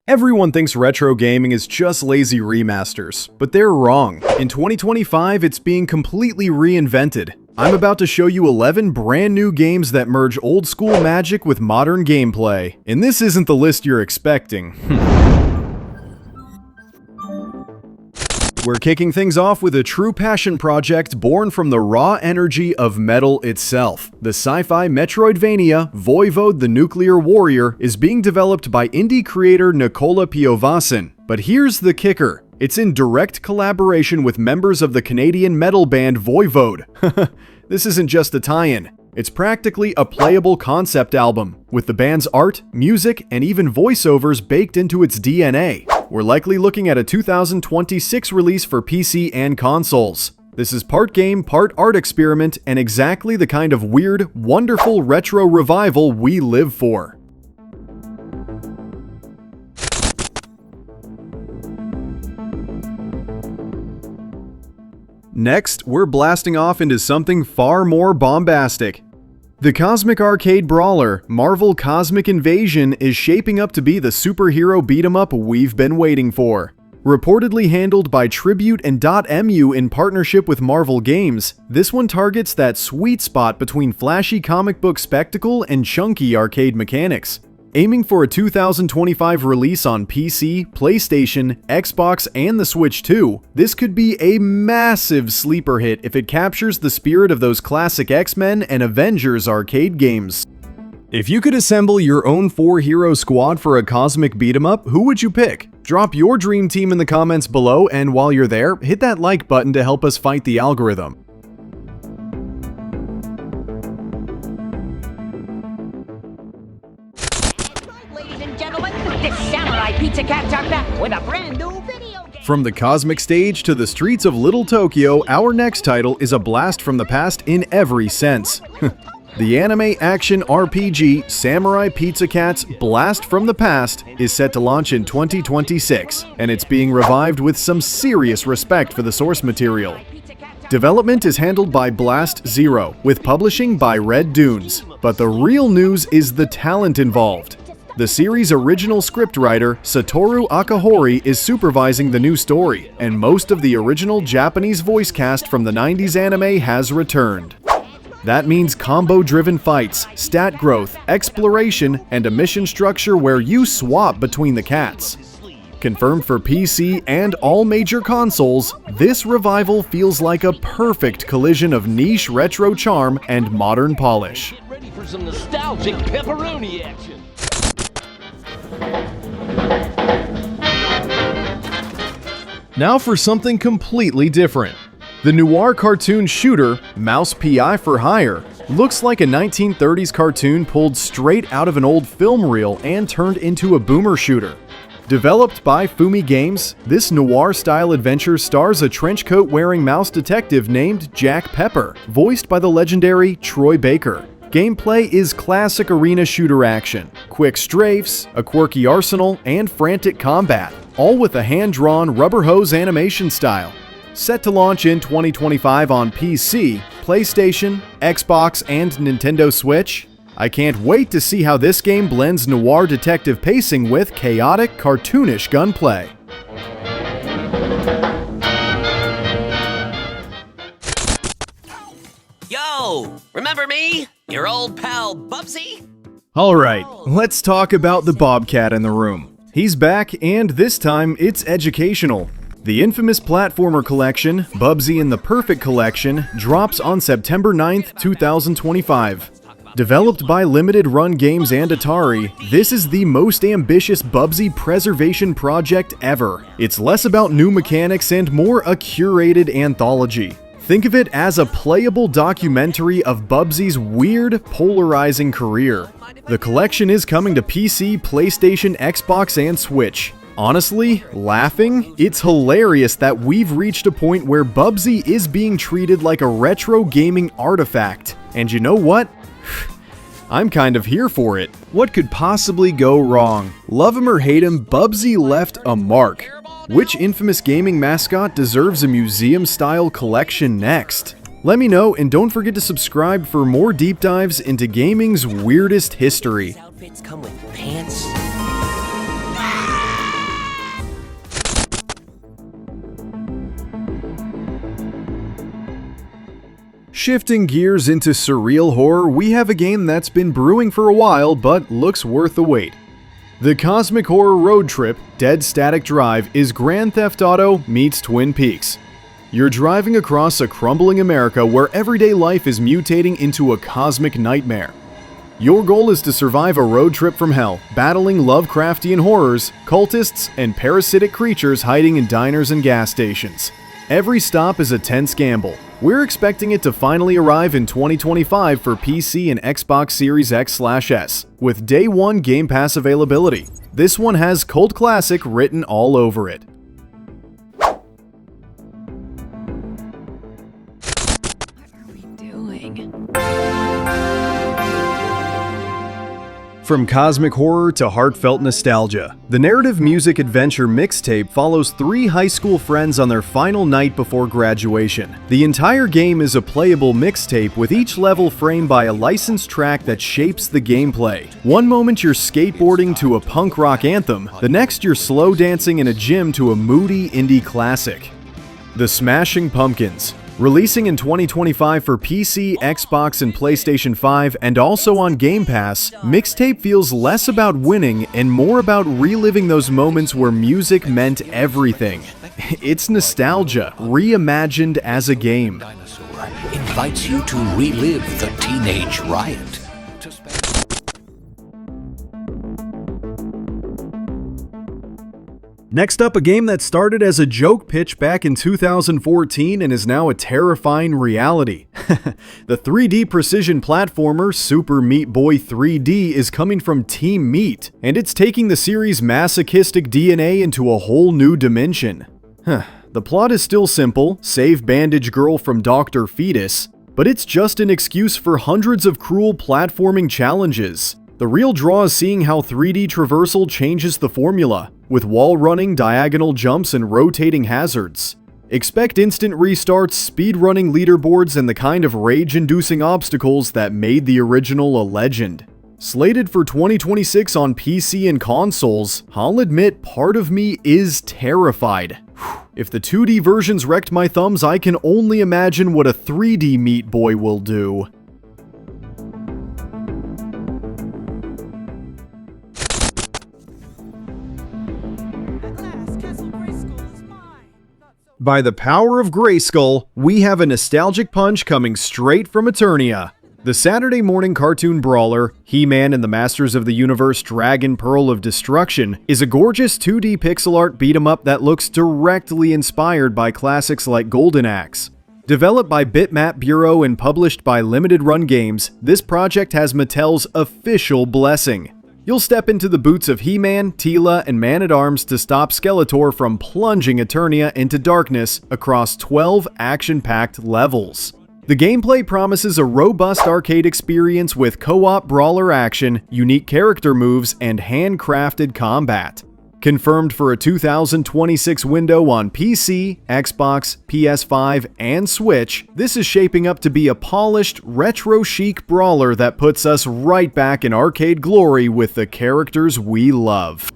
Everyone thinks retro gaming is just lazy remasters, but they're wrong. In 2025, it's being completely reinvented. I'm about to show you 11 brand new games that merge old school magic with modern gameplay. And this isn't the list you're expecting. We're kicking things off with a true passion project born from the raw energy of metal itself. The sci-fi Metroidvania, Voivode the Nuclear Warrior, is being developed by indie creator Nikola Piovasin. But here's the kicker. It's in direct collaboration with members of the Canadian metal band Voivode. This isn't just a tie-in. It's practically a playable concept album, with the band's art, music, and even voiceovers baked into its DNA. We're likely looking at a 2026 release for PC and consoles. This is part game, part art experiment, and exactly the kind of weird, wonderful retro revival we live for. Next, we're blasting off into something far more bombastic. The cosmic arcade brawler, Marvel Cosmic Invasion, is shaping up to be the superhero beat-em-up we've been waiting for. Reportedly handled by Tribute and .mu in partnership with Marvel Games, this one targets that sweet spot between flashy comic book spectacle and chunky arcade mechanics. Aiming for a 2025 release on PC, PlayStation, Xbox, and the Switch 2, this could be a massive sleeper hit if it captures the spirit of those classic X-Men and Avengers arcade games. If you could assemble your own 4-hero squad for a cosmic beat-em-up, who would you pick? Drop your dream team in the comments below, and while you're there, hit that like button to help us fight the algorithm. Pizza Cats are back with a brand new video game. From the cosmic stage to the streets of Little Tokyo, our next title is a blast from the past in every sense. The anime action RPG Samurai Pizza Cats Blast from the Past is set to launch in 2026, and it's being revived with some serious respect for the source material. Development is handled by Blast Zero, with publishing by Red Dunes, but the real news is the talent involved. The series' original scriptwriter, Satoru Akahori, is supervising the new story, and most of the original Japanese voice cast from the 90s anime has returned. That means combo-driven fights, stat growth, exploration, and a mission structure where you swap between the cats. Confirmed for PC and all major consoles, this revival feels like a perfect collision of niche retro charm and modern polish. Get ready for some nostalgic pepperoni action. Now for something completely different. The Noir cartoon shooter, Mouse P.I for Hire, looks like a 1930s cartoon pulled straight out of an old film reel and turned into a boomer shooter. Developed by Fumi Games, this noir-style adventure stars a trenchcoat-wearing mouse detective named Jack Pepper, voiced by the legendary Troy Baker. Gameplay is classic arena shooter action, quick strafes, a quirky arsenal, and frantic combat, all with a hand-drawn rubber hose animation style. Set to launch in 2025 on PC, PlayStation, Xbox, and Nintendo Switch, I can't wait to see how this game blends noir detective pacing with chaotic, cartoonish gunplay. Yo, remember me? Your old pal Bubsy? Alright, let's talk about the Bobcat in the room. He's back, and this time it's educational. The infamous platformer collection, Bubsy and the Perfect Collection, drops on September 9th, 2025. Developed by Limited Run Games and Atari, this is the most ambitious Bubsy preservation project ever. It's less about new mechanics and more a curated anthology. Think of it as a playable documentary of Bubsy's weird, polarizing career. The collection is coming to PC, PlayStation, Xbox, and Switch. Honestly, laughing, it's hilarious that we've reached a point where Bubsy is being treated like a retro gaming artifact. And you know what? I'm kind of here for it. What could possibly go wrong? Love him or hate him, Bubsy left a mark. Which infamous gaming mascot deserves a museum-style collection next? Let me know, and don't forget to subscribe for more deep dives into gaming's weirdest history. Outfits come with pants. Shifting gears into surreal horror, we have a game that's been brewing for a while but looks worth the wait. The cosmic horror road trip, Dead Static Drive, is Grand Theft Auto meets Twin Peaks. You're driving across a crumbling America where everyday life is mutating into a cosmic nightmare. Your goal is to survive a road trip from hell, battling Lovecraftian horrors, cultists, and parasitic creatures hiding in diners and gas stations. Every stop is a tense gamble. We're expecting it to finally arrive in 2025 for PC and Xbox Series X/S, with Day 1 Game Pass availability. This one has cult classic written all over it. From cosmic horror to heartfelt nostalgia, the narrative music adventure Mixtape follows 3 high school friends on their final night before graduation. The entire game is a playable mixtape, with each level framed by a licensed track that shapes the gameplay. One moment you're skateboarding to a punk rock anthem, the next you're slow dancing in a gym to a moody indie classic. The Smashing Pumpkins. Releasing in 2025 for PC, Xbox, and PlayStation 5, and also on Game Pass, Mixtape feels less about winning and more about reliving those moments where music meant everything. It's nostalgia, reimagined as a game. Invites you to relive the teenage riot. Next up, a game that started as a joke pitch back in 2014 and is now a terrifying reality. The 3D precision platformer Super Meat Boy 3D is coming from Team Meat, and it's taking the series' masochistic DNA into a whole new dimension. The plot is still simple: save Bandage Girl from Dr. Fetus, but it's just an excuse for hundreds of cruel platforming challenges. The real draw is seeing how 3D traversal changes the formula, with wall running, diagonal jumps, and rotating hazards. Expect instant restarts, speedrunning leaderboards, and the kind of rage-inducing obstacles that made the original a legend. Slated for 2026 on PC and consoles, I'll admit part of me is terrified. If the 2D versions wrecked my thumbs, I can only imagine what a 3D Meat Boy will do. By the power of Grayskull, we have a nostalgic punch coming straight from Eternia. The Saturday morning cartoon brawler, He-Man and the Masters of the Universe Dragon Pearl of Destruction, is a gorgeous 2D pixel art beat-em-up that looks directly inspired by classics like Golden Axe. Developed by Bitmap Bureau and published by Limited Run Games, this project has Mattel's official blessing. You'll step into the boots of He-Man, Teela, and Man-at-Arms to stop Skeletor from plunging Eternia into darkness across 12 action-packed levels. The gameplay promises a robust arcade experience with co-op brawler action, unique character moves, and handcrafted combat. Confirmed for a 2026 window on PC, Xbox, PS5, and Switch, this is shaping up to be a polished, retro-chic brawler that puts us right back in arcade glory with the characters we love.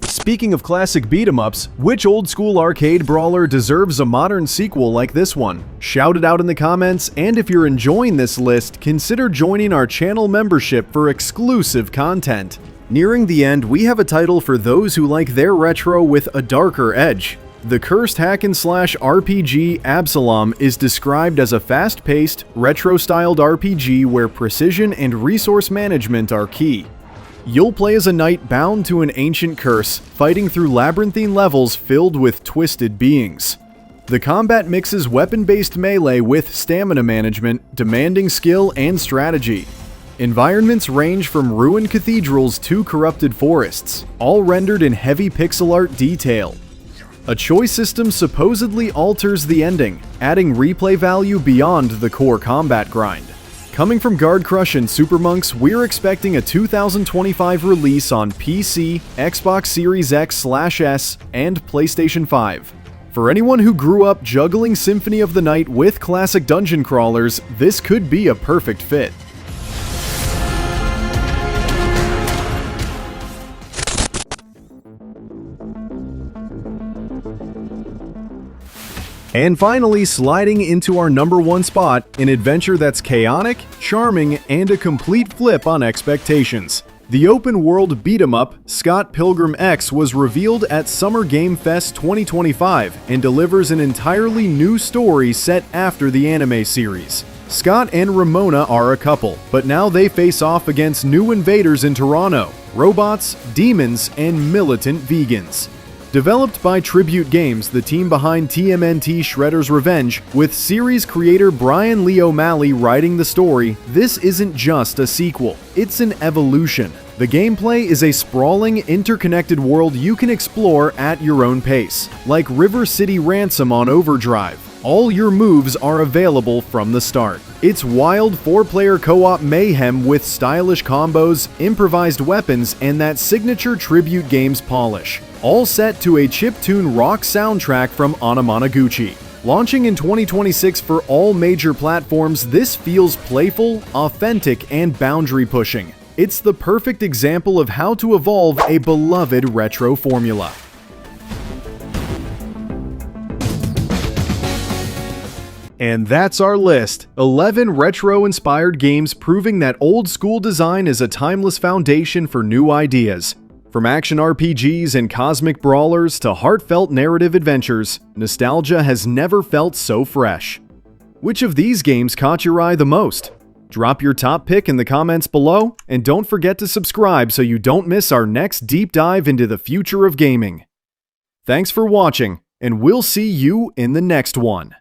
Speaking of classic beat-em-ups, which old-school arcade brawler deserves a modern sequel like this one? Shout it out in the comments, and if you're enjoying this list, consider joining our channel membership for exclusive content. Nearing the end, we have a title for those who like their retro with a darker edge. The cursed hack-and-slash RPG Absalom is described as a fast-paced, retro-styled RPG where precision and resource management are key. You'll play as a knight bound to an ancient curse, fighting through labyrinthine levels filled with twisted beings. The combat mixes weapon-based melee with stamina management, demanding skill and strategy. Environments range from ruined cathedrals to corrupted forests, all rendered in heavy pixel art detail. A choice system supposedly alters the ending, adding replay value beyond the core combat grind. Coming from Guard Crush and Super Monks, we're expecting a 2025 release on PC, Xbox Series X/S, and PlayStation 5. For anyone who grew up juggling Symphony of the Night with classic dungeon crawlers, this could be a perfect fit. And finally, sliding into our number 1 spot, an adventure that's chaotic, charming, and a complete flip on expectations. The open-world beat-em-up, Scott Pilgrim X, was revealed at Summer Game Fest 2025 and delivers an entirely new story set after the anime series. Scott and Ramona are a couple, but now they face off against new invaders in Toronto, robots, demons, and militant vegans. Developed by Tribute Games, the team behind TMNT Shredder's Revenge, with series creator Brian Lee O'Malley writing the story, this isn't just a sequel, it's an evolution. The gameplay is a sprawling, interconnected world you can explore at your own pace. Like River City Ransom on Overdrive, all your moves are available from the start. It's wild 4-player co-op mayhem with stylish combos, improvised weapons, and that signature Tribute Games polish. All set to a chiptune rock soundtrack from Anamanaguchi. Launching in 2026 for all major platforms, this feels playful, authentic, and boundary-pushing. It's the perfect example of how to evolve a beloved retro formula. And that's our list. 11 retro-inspired games proving that old-school design is a timeless foundation for new ideas. From action RPGs and cosmic brawlers to heartfelt narrative adventures, nostalgia has never felt so fresh. Which of these games caught your eye the most? Drop your top pick in the comments below, and don't forget to subscribe so you don't miss our next deep dive into the future of gaming. Thanks for watching, and we'll see you in the next one.